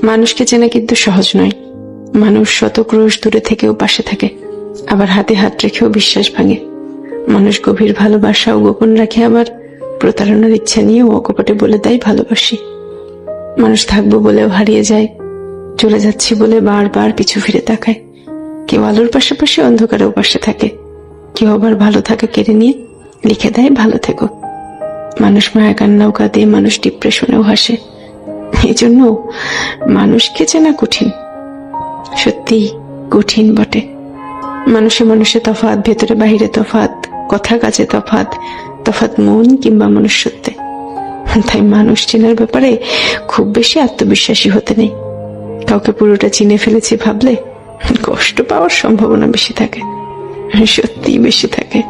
মানুষকে চেনা কিন্তু সহজ নয়। মানুষ শত ক্রোশ দূরে থেকেও পাশে থাকে, আবার হাতে হাত রেখেও বিশ্বাস ভাঙে। মানুষ গভীর ভালোবাসাও গোপন রাখে, আবার প্রতারণার ইচ্ছা নিয়েও অকপটে বলে দেয় ভালোবাসি। মানুষ থাকবো বলেও হারিয়ে যায়, চলে যাচ্ছি বলে বারবার পিছু ফিরে তাকায়। কেউ আলোর পাশাপাশি অন্ধকারেও পাশে থাকে, কেউ আবার ভালো থাকা কেড়ে নিয়ে লিখে দেয় ভালো থেকো। মানুষ মায়া কান্নাও কাঁদে, মানুষ ডিপ্রেশনেও হাসে। এই জন্য মানুষকে চেনা কঠিন, সত্যি কঠিন বটে। মানুষে মানুষে তফাৎ, ভেতরে বাহিরে তফাৎ, কথা কাজে তফাৎ, তফাৎ মন কিংবা মনুষ্যত্বে। তাই মানুষ চেনার ব্যাপারে খুব বেশি আত্মবিশ্বাসী হতে নেই। কাউকে পুরোটা চিনে ফেলেছি ভাবলে কষ্ট পাওয়ার সম্ভাবনা বেশি থাকে, সত্যি বেশি থাকে।